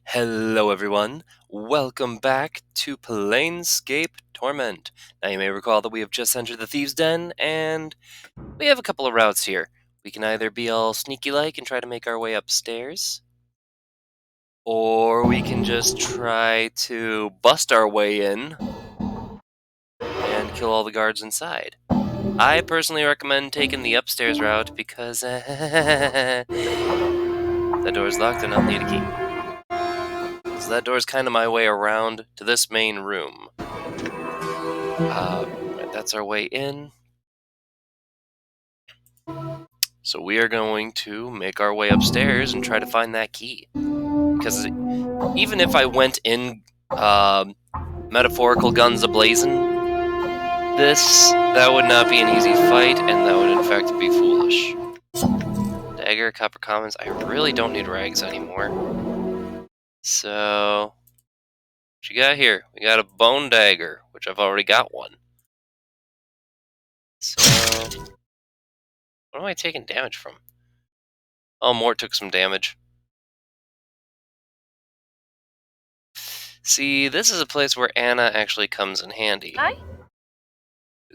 Hello everyone, welcome back to Planescape Torment. Now you may recall that we have just entered the Thieves' Den, and we have a couple of routes here. We can either be all sneaky-like and try to make our way upstairs, or we can just try to bust our way in and kill all the guards inside. I personally recommend taking the upstairs route because the door's locked and I'll need a key. So that door's kind of my way around to this main room. That's our way in. So we are going to make our way upstairs and try to find that key. Because even if I went in metaphorical guns ablazing, that would not be an easy fight, and that would in fact be foolish. Dagger, copper commons. I really don't need rags anymore. So, what you got here? We got a bone dagger, which I've already got one. So, what am I taking damage from? Oh, Mort took some damage. See, this is a place where Anna actually comes in handy. Hi.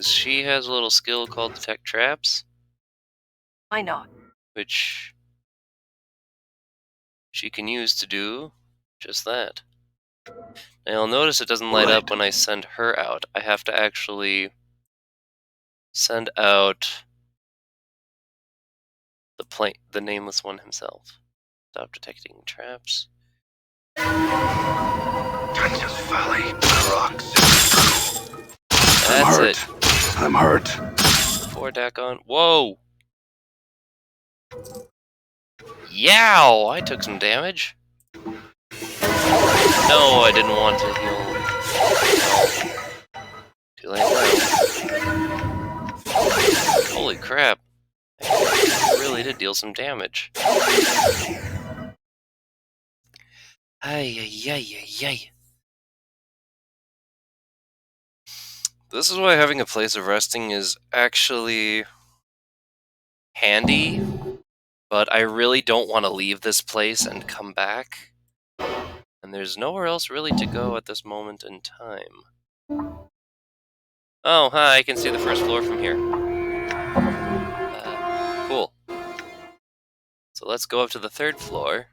She has a little skill called Detect Traps. Why not? Which she can use to do just that. Now you'll notice it doesn't light up when I send her out. I have to actually send out the nameless one himself. Stop detecting traps. Texas Valley, rocks. That's it. I'm hurt. 4 deck on. Whoa! Yow! I took some damage. No, I didn't want to heal. Too late now. Holy crap. I really did deal some damage. Ay. This is why having a place of resting is actually handy, but I really don't want to leave this place and come back. And there's nowhere else really to go at this moment in time. Oh, hi, I can see the first floor from here. Cool. So let's go up to the 3rd floor.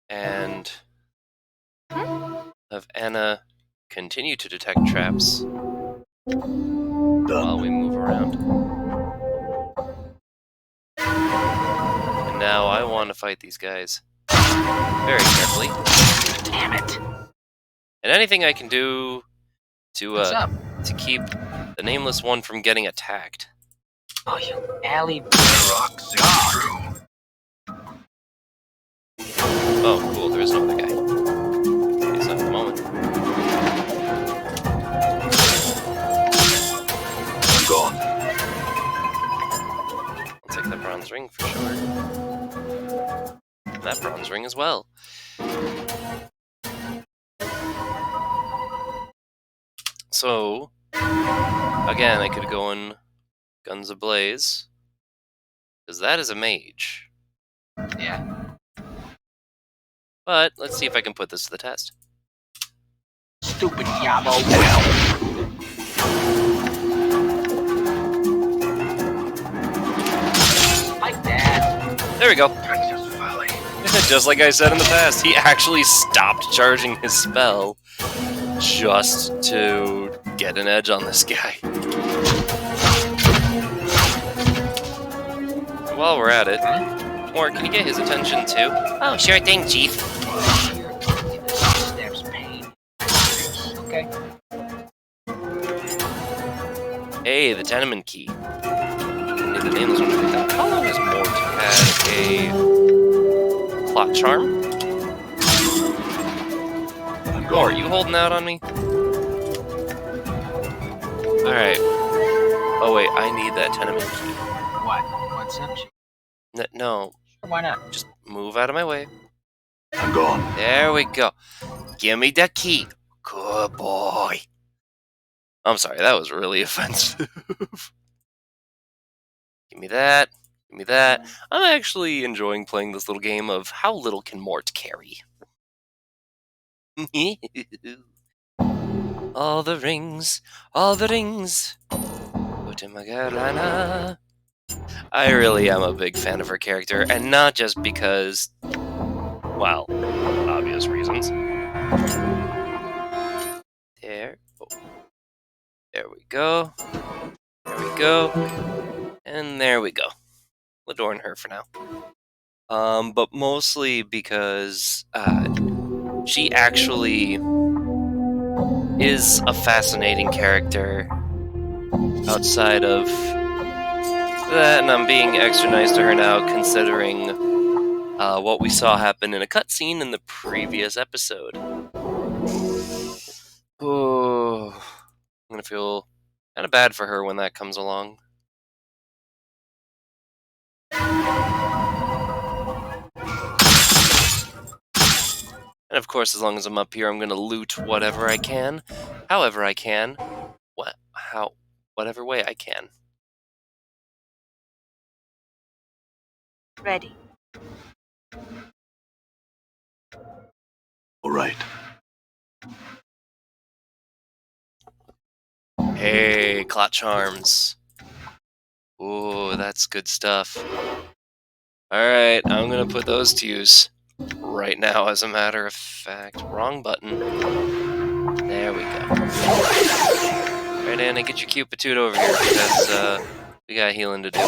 And have Anna continue to detect traps while we move around. And now I want to fight these guys very carefully. Damn it! And anything I can do to keep the nameless one from getting attacked. Oh, you alley Rocks. Oh, cool, there is no other guy. At least not at the moment. I'm gone. I'll take that bronze ring for sure. And that bronze ring as well. So, again, I could go in Guns Ablaze, because that is a mage. Yeah. But let's see if I can put this to the test. Stupid Yabo. Like that. There we go. Texas Valley. Just like I said in the past, he actually stopped charging his spell just to get an edge on this guy. While we're at it, Mort, can you get his attention too? Oh, sure thing, Chief. There's pain. Okay. Hey, the tenement key. Need the nameless one to pick that. How long has Mort had a plot charm? Mort, you holding out on me? Alright. Oh wait, I need that tenement key. What? What's up, Chief? No, Why not? just move out of my way. I'm gone. There we go. Give me the key. Good boy. I'm sorry, that was really offensive. Give me that. Give me that. I'm actually enjoying playing this little game of how little can Mort carry. All the rings, all the rings. Put in my Carolina. I really am a big fan of her character, and not just because, well, obvious reasons. There. Oh. There we go. There we go. And there we go. We'll adorn her for now. But mostly because she actually is a fascinating character outside of that, and I'm being extra nice to her now considering what we saw happen in a cutscene in the previous episode. Oh, I'm gonna feel kind of bad for her when that comes along. And of course, as long as I'm up here, I'm gonna loot whatever I can, however I can, whatever way I can. Ready. All right. Hey, Clot Charms. Ooh, that's good stuff. Alright, I'm gonna put those to use right now, as a matter of fact. Wrong button. There we go. Alright, Anna, get your cute patoot over here, because we got healing to do.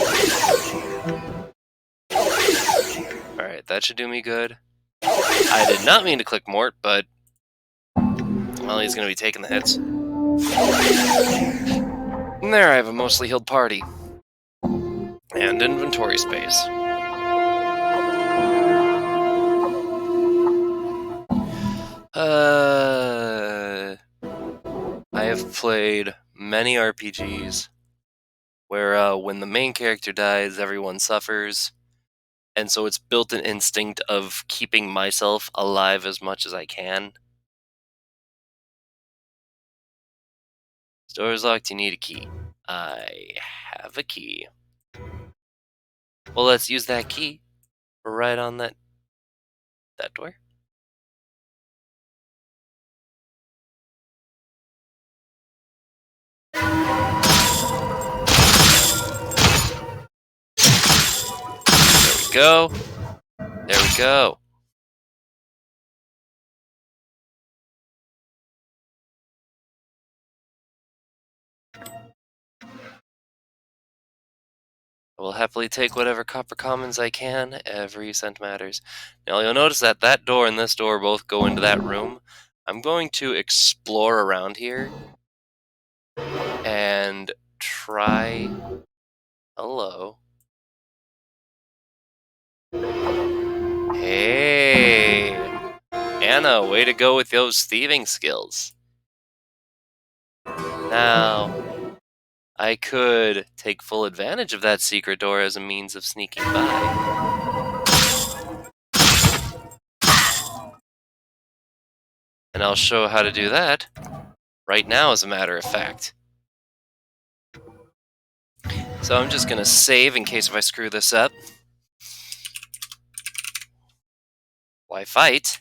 Alright, that should do me good. I did not mean to click Mort, but, well, he's gonna be taking the hits. And there I have a mostly healed party. And inventory space. I have played many RPGs where when the main character dies, everyone suffers, and so it's built an instinct of keeping myself alive as much as I can. Door is locked, you need a key. I have a key. Well, let's use that key right on that door. There we go. There we go. I will happily take whatever copper commons I can. Every cent matters. Now you'll notice that that door and this door both go into that room. I'm going to explore around here and try. Hello. Hey, Anna, way to go with those thieving skills. Now, I could take full advantage of that secret door as a means of sneaking by. And I'll show how to do that right now, as a matter of fact. So I'm just gonna save in case if I screw this up. Why fight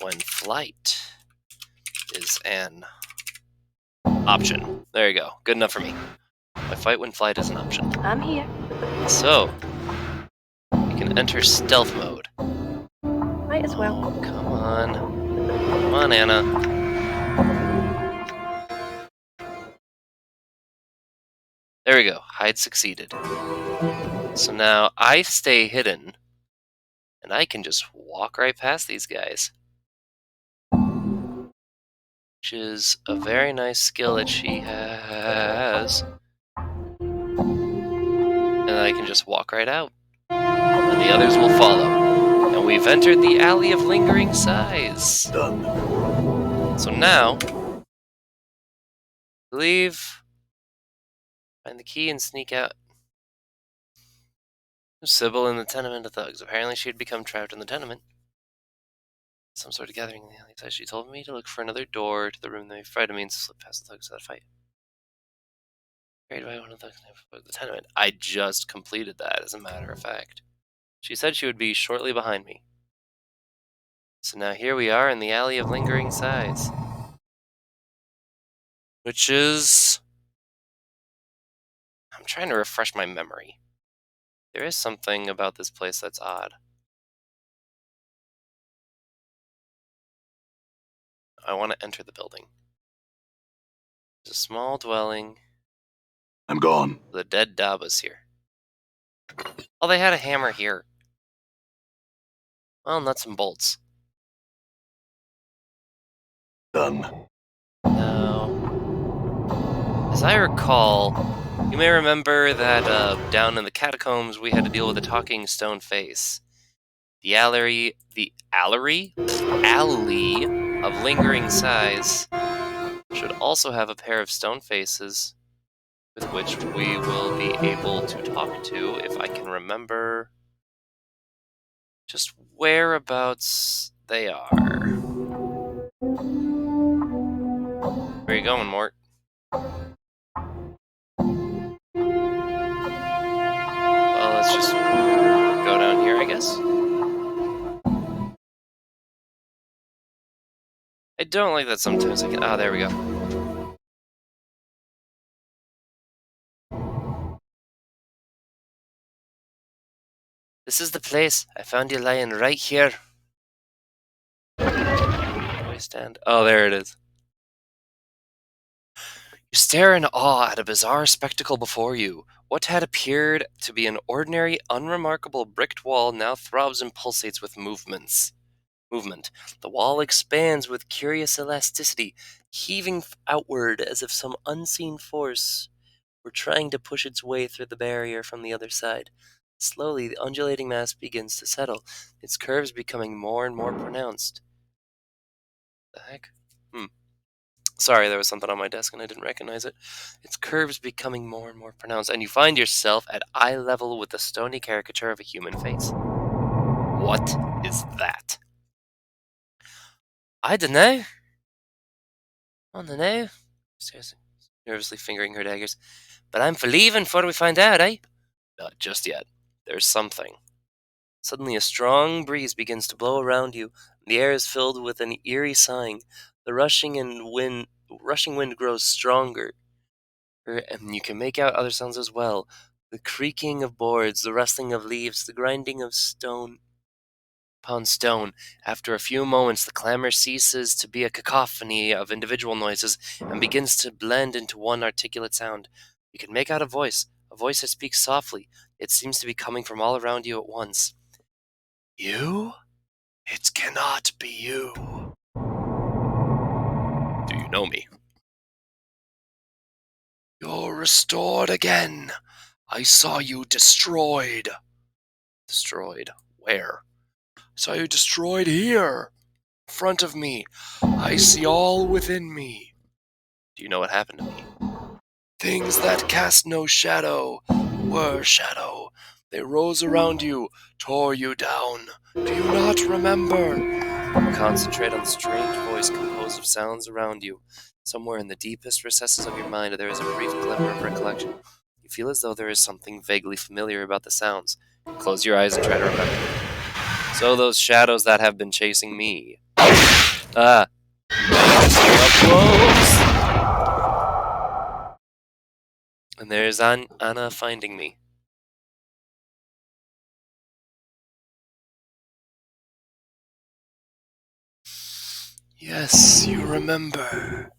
when flight is an option? There you go. Good enough for me. Why fight when flight is an option? I'm here. So, you can enter stealth mode. Might as well. Oh, come on. Come on, Anna. There we go. Hide succeeded. So now I stay hidden, and I can just walk right past these guys. Which is a very nice skill that she has. And I can just walk right out. And the others will follow. And we've entered the Alley of Lingering Sighs. Done. So now, leave, find the key, and sneak out. Sybil in the tenement of thugs. Apparently she had become trapped in the tenement. Some sort of gathering in the alley. So she told me to look for another door to the room they frightened me and slip past the thugs without a fight. Carried by one of the tenement. I just completed that, as a matter of fact. She said she would be shortly behind me. So now here we are in the Alley of Lingering Sighs. Which is... I'm trying to refresh my memory. There is something about this place that's odd. I want to enter the building. There's a small dwelling. I'm gone. The dead Daba's here. Oh, they had a hammer here. Well, nuts and bolts. Done. Now, as I recall, you may remember that down in the catacombs we had to deal with a talking stone face. The alley of Lingering Sighs should also have a pair of stone faces with which we will be able to talk to, if I can remember just whereabouts they are. Where are you going, Mort? Well, let's just go down here, I guess. I don't like that sometimes I can... Ah, there we go. This is the place. I found you lying right here. Where do I stand? Oh, there it is. You stare in awe at a bizarre spectacle before you. What had appeared to be an ordinary, unremarkable bricked wall now throbs and pulsates with movement. The wall expands with curious elasticity, heaving outward as if some unseen force were trying to push its way through the barrier from the other side. Slowly, the undulating mass begins to settle, its curves becoming more and more pronounced. The heck? Sorry, there was something on my desk and I didn't recognize it. Its curves becoming more and more pronounced, and you find yourself at eye level with the stony caricature of a human face. What is that? I dunno. I dunno. Seriously, nervously fingering her daggers. But I'm for leaving before we find out, eh? Not just yet. There's something. Suddenly a strong breeze begins to blow around you. The air is filled with an eerie sighing. The rushing wind grows stronger, and you can make out other sounds as well. The creaking of boards, the rustling of leaves, the grinding of stone upon stone. After a few moments, the clamor ceases to be a cacophony of individual noises and begins to blend into one articulate sound. You can make out a voice that speaks softly. It seems to be coming from all around you at once. You? It cannot be you. Do you know me? You're restored again. I saw you destroyed. Destroyed? Where? I saw you destroyed here. In front of me. I see all within me. Do you know what happened to me? Things that cast no shadow were shadow. They rose around you, tore you down. Do you not remember? Concentrate on the strange voice composed of sounds around you. Somewhere in the deepest recesses of your mind, there is a brief glimmer of recollection. You feel as though there is something vaguely familiar about the sounds. Close your eyes and try to remember. So those shadows that have been chasing me. Up close! And there's Anna finding me. Yes, you remember.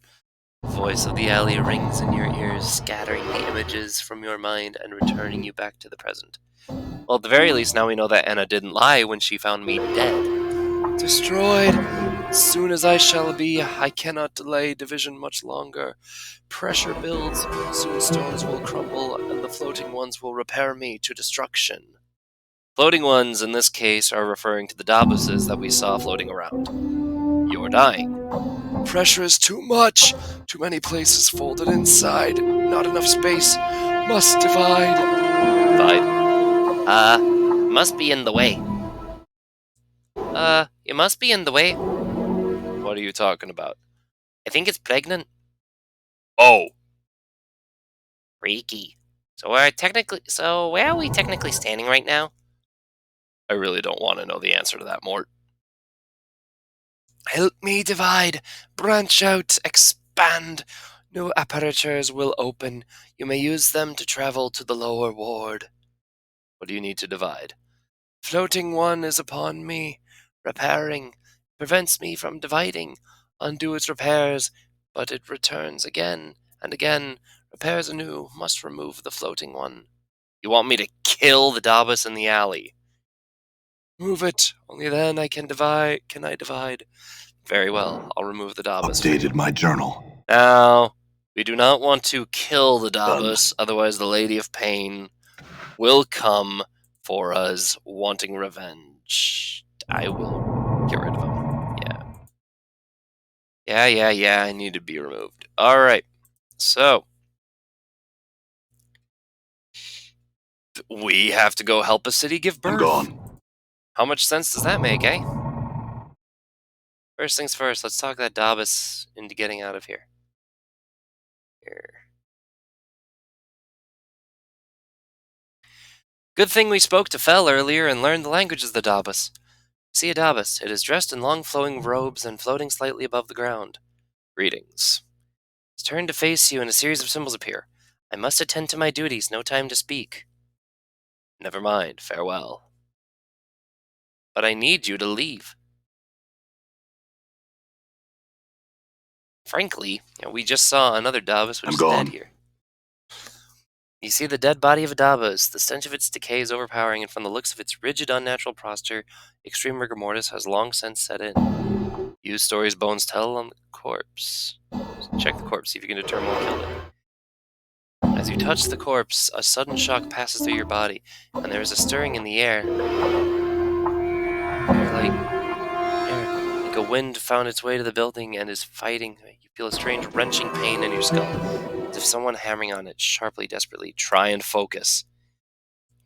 The voice of the alley rings in your ears, scattering the images from your mind and returning you back to the present. Well, at the very least, now we know that Anna didn't lie when she found me dead. Destroyed! As soon as I shall be, I cannot delay division much longer. Pressure builds, soon stones will crumble, and the floating ones will repair me to destruction. Floating ones, in this case, are referring to the Dabuses that we saw floating around. You're dying. Pressure is too much. Too many places folded inside. Not enough space. Must divide. Divide? Must be in the way. You must be in the way. What are you talking about? I think it's pregnant. Oh. Freaky. So where are we technically standing right now? I really don't want to know the answer to that, Mort. Help me divide, branch out, expand. New apertures will open. You may use them to travel to the lower ward. What do you need to divide? Floating one is upon me. Repairing. Prevents me from dividing. Undo its repairs, but it returns again and again. Repairs anew. Must remove the floating one. You want me to kill the Dabbas in the alley? Move it. Only then I can divide. Can I divide? Very well. I'll remove the Dabbas. Updated my journal. Now, we do not want to kill the Done. Dabbas, otherwise the Lady of Pain will come for us wanting revenge. I will get rid of him. Yeah, I need to be removed. Alright, so we have to go help a city give birth. I'm gone. How much sense does that make, eh? First things first, let's talk that Dabbas into getting out of here. Good thing we spoke to Fel earlier and learned the languages of the Dabbas. See a Dabbas. It is dressed in long flowing robes and floating slightly above the ground. Greetings. It's turned to face you and a series of symbols appear. I must attend to my duties, no time to speak. Never mind, farewell. But I need you to leave. Frankly, we just saw another Dabbas which I'm is gone. dead here. You see the dead body of a Dabbas. The stench of its decay is overpowering, and from the looks of its rigid, unnatural posture, extreme rigor mortis has long since set in. Use stories bones tell on the corpse. Check the corpse, see if you can determine what killed it. As you touch the corpse, a sudden shock passes through your body, and there is a stirring in the air. Like a wind found its way to the building and is fighting. You feel a strange wrenching pain in your skull, as if someone hammering on it sharply, desperately. Try and focus.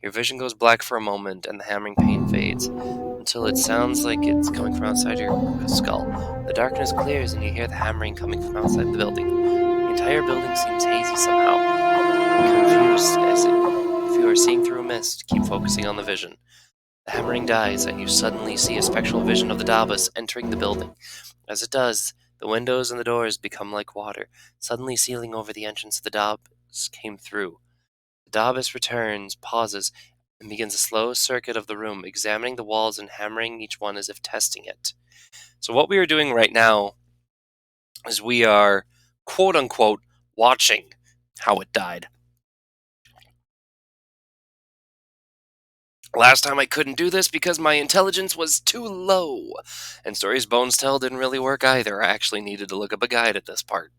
Your vision goes black for a moment, and the hammering pain fades, until it sounds like it's coming from outside your skull. The darkness clears, and you hear the hammering coming from outside the building. The entire building seems hazy somehow. Confused as if you are seeing through a mist, keep focusing on the vision. The hammering dies, and you suddenly see a spectral vision of the Dabbas entering the building. As it does, the windows and the doors become like water, suddenly sealing over the entrance of the Dabbas came through. The Dabbas returns, pauses, and begins a slow circuit of the room, examining the walls and hammering each one as if testing it. So what we are doing right now is we are, quote-unquote, watching how it died. Last time I couldn't do this because my intelligence was too low, and Stories Bones Tell didn't really work either. I actually needed to look up a guide at this part.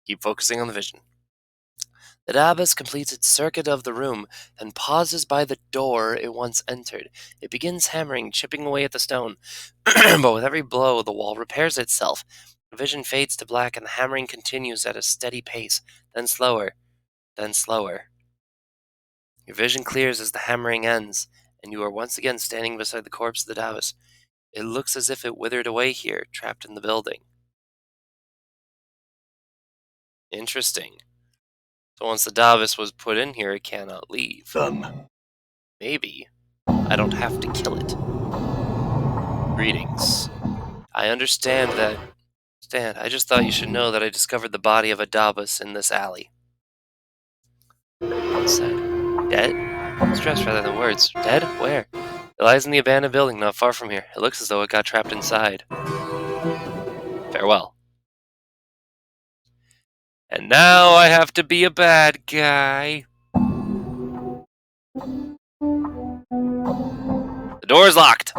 Keep focusing on the vision. The Dabbas completes its circuit of the room, then pauses by the door it once entered. It begins hammering, chipping away at the stone, but with every blow the wall repairs itself. The vision fades to black and the hammering continues at a steady pace, then slower, then slower. Your vision clears as the hammering ends, and you are once again standing beside the corpse of the Dabbas. It looks as if it withered away here, trapped in the building. Interesting. So once the Dabbas was put in here, it cannot leave. Done. Maybe I don't have to kill it. Greetings. I understand that. Stan, I just thought you should know that I discovered the body of a Dabbas in this alley. Said, dead? Stress rather than words. Dead? Where? It lies in the abandoned building not far from here. It looks as though it got trapped inside. Farewell. And now I have to be a bad guy. The door is locked.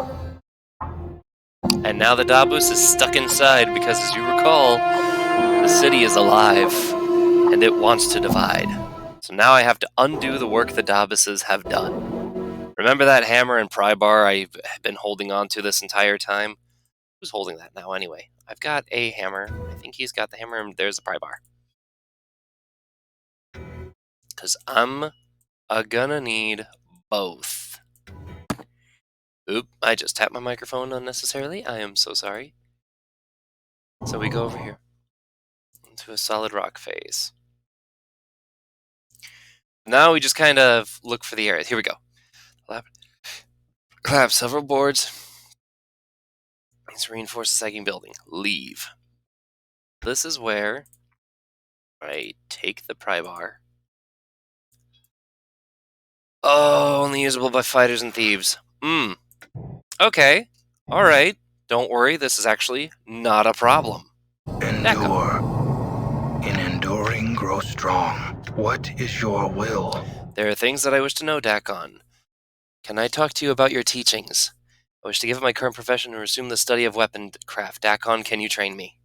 And now the Dabbas is stuck inside because, as you recall, the city is alive and it wants to divide. So now I have to undo the work the Dabbases have done. Remember that hammer and pry bar I've been holding on to this entire time? Who's holding that now anyway? I've got a hammer. I think he's got the hammer and there's the pry bar. Because I'm gonna need both. Oop, I just tapped my microphone unnecessarily. I am so sorry. So we go over here into a solid rock phase. Now we just kind of look for the areas. Here we go. Collapse several boards. Let's reinforce the sagging building. Leave. This is where I take the pry bar. Oh, only usable by fighters and thieves. Okay. Alright. Don't worry, this is actually not a problem. Endure. In enduring, grow strong. What is your will? There are things that I wish to know, Dakon. Can I talk to you about your teachings? I wish to give up my current profession and resume the study of weapon craft. Dakon, can you train me?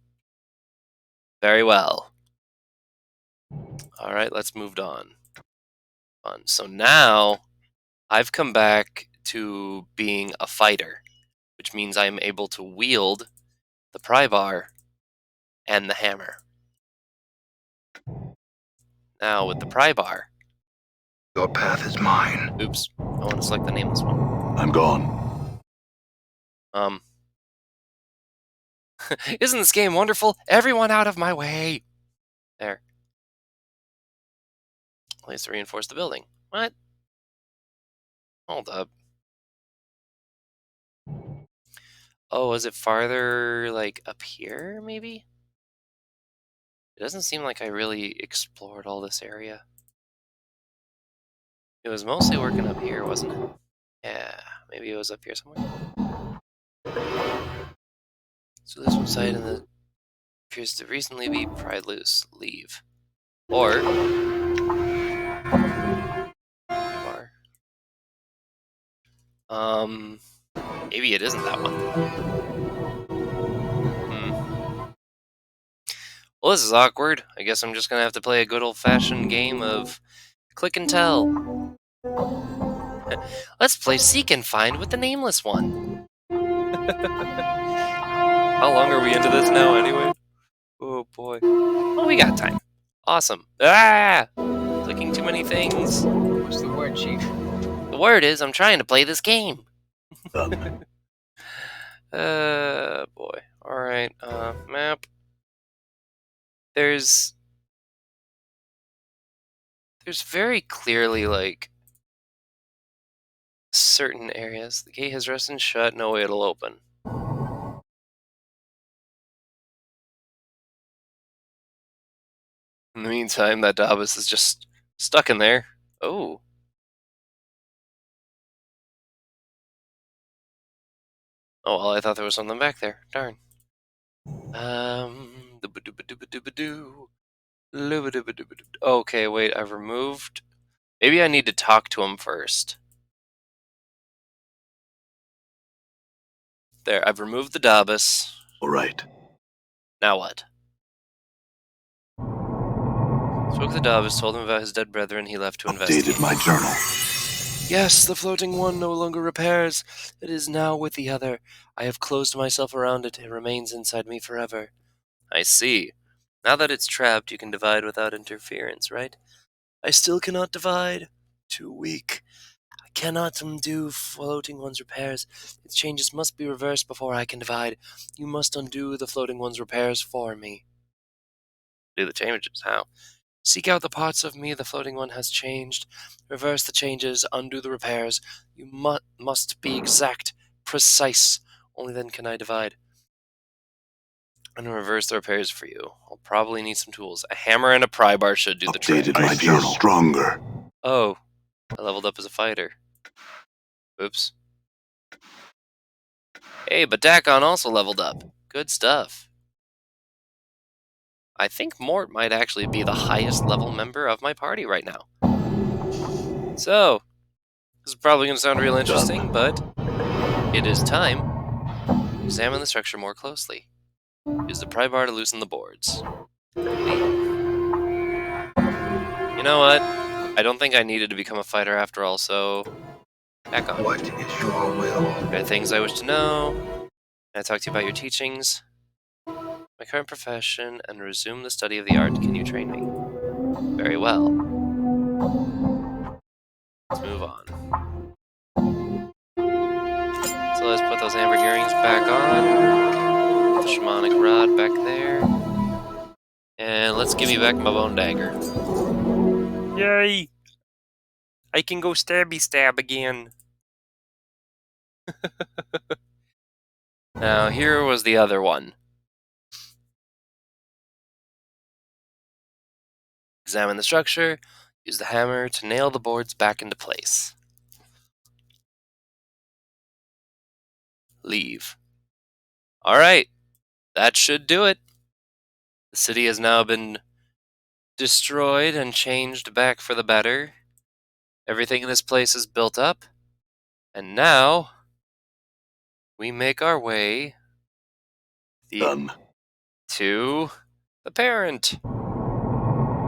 Very well. Alright, let's move on. So now, I've come back to being a fighter, which means I am able to wield the pry bar and the hammer. Now, with the pry bar... Your path is mine. Oops, I want to select the nameless one. I'm gone. Isn't this game wonderful? Everyone out of my way! There. Let's reinforce the building. What? Hold up. Oh, is it farther, like, up here, maybe? It doesn't seem like I really explored all this area. It was mostly working up here, wasn't it? Yeah, maybe it was up here somewhere. So this one side and the appears to recently be pried loose. Leave. Or maybe it isn't that one. Well, this is awkward. I guess I'm just gonna have to play a good old-fashioned game of click and tell. Let's play Seek and Find with the nameless one. How long are we into this now, anyway? Oh, boy. Oh, we got time. Awesome. Ah! Clicking too many things. What's the word, Chief? The word is I'm trying to play this game. Done. Boy. Alright, map. There's very clearly, like, certain areas. The gate has rested shut, no way it'll open. In the meantime, that Davis is just stuck in there. Oh. Oh, well, I thought there was something back there. Darn. Okay, wait, I've removed... Maybe I need to talk to him first. There, I've removed the Davis. All right. Now what? Spoke to Davis, told him about his dead brethren, he left to investigate. Updated my journal. Yes, the floating one no longer repairs. It is now with the other. I have closed myself around it. It remains inside me forever. I see. Now that it's trapped, you can divide without interference, right? I still cannot divide. Too weak. I cannot undo floating one's repairs. Its changes must be reversed before I can divide. You must undo the floating one's repairs for me. Do the changes? How? Seek out the parts of me the floating one has changed. Reverse the changes, undo the repairs. You must be exact, precise. Only then can I divide. I'm going to reverse the repairs for you. I'll probably need some tools. A hammer and a pry bar should do the trick. Updated my journal. Stronger. Oh, I leveled up as a fighter. Oops. Hey, but Dakon also leveled up. Good stuff. I think Mort might actually be the highest level member of my party right now. So, this is probably going to sound real interesting, but it is time to examine the structure more closely. Use the pry bar to loosen the boards. You know what? I don't think I needed to become a fighter after all, so back on. What is your will? There are things I wish to know. Can I talk to you about your teachings? My current profession, and resume the study of the art. Can you train me? Very well. Let's move on. So let's put those amber earrings back on. Put the shamanic rod back there. And let's give me back my bone dagger. Yay! I can go stabby stab again. Now, here was the other one. Examine the structure. Use the hammer to nail the boards back into place. Leave. Alright, that should do it. The city has now been destroyed and changed back for the better. Everything in this place is built up. And now, we make our way Done. to the parent.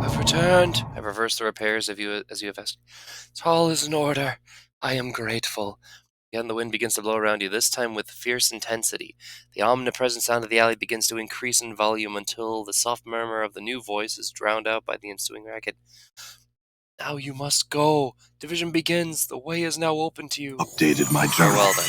I've returned. I've reversed the repairs as you have asked. All is in order. I am grateful. Again, the wind begins to blow around you, this time with fierce intensity. The omnipresent sound of the alley begins to increase in volume until the soft murmur of the new voice is drowned out by the ensuing racket. Now you must go. Division begins. The way is now open to you. Updated my journal. Farewell, then.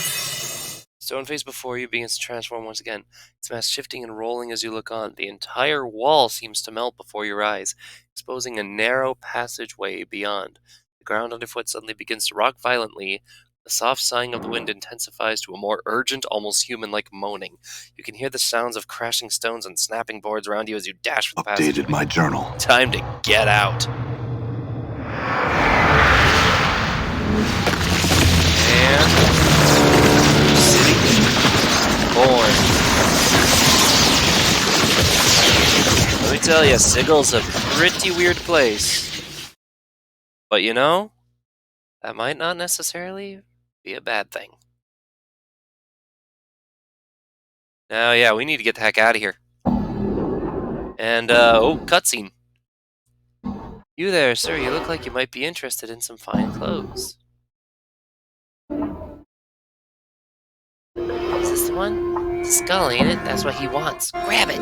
Stone face before you begins to transform once again, its mass shifting and rolling as you look on. The entire wall seems to melt before your eyes, exposing a narrow passageway beyond. The ground underfoot suddenly begins to rock violently. The soft sighing of the wind intensifies to a more urgent, almost human-like moaning. You can hear the sounds of crashing stones and snapping boards around you as you dash for the passageway. Updated my journal. Time to get out. And born. Let me tell you, Sigel's a pretty weird place. But you know, that might not necessarily be a bad thing. Now, yeah, we need to get the heck out of here. And, oh, cutscene. You there, sir, you look like you might be interested in some fine clothes. Is this the one? It's a skull, ain't it? That's what he wants. Grab it!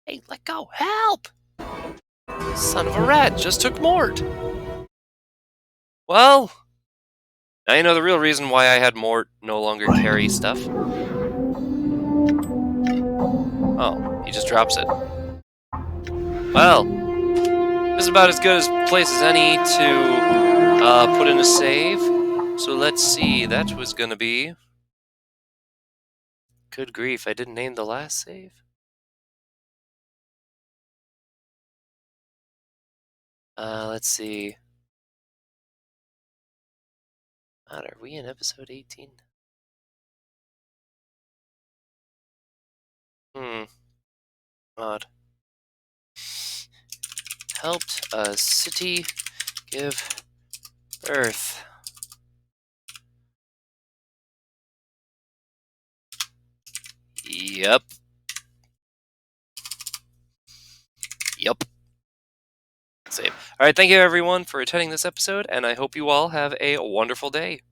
Hey, let go! Help! Son of a rat just took Mort! Well, now you know the real reason why I had Mort no longer carry stuff. Oh, he just drops it. Well, this is about as good a place as any to put in a save. So let's see, that was gonna be... Good grief, I didn't name the last save. Let's see. God, are we in episode 18? Odd. Helped a city give birth. Yep. Save. Alright, thank you everyone for attending this episode, and I hope you all have a wonderful day.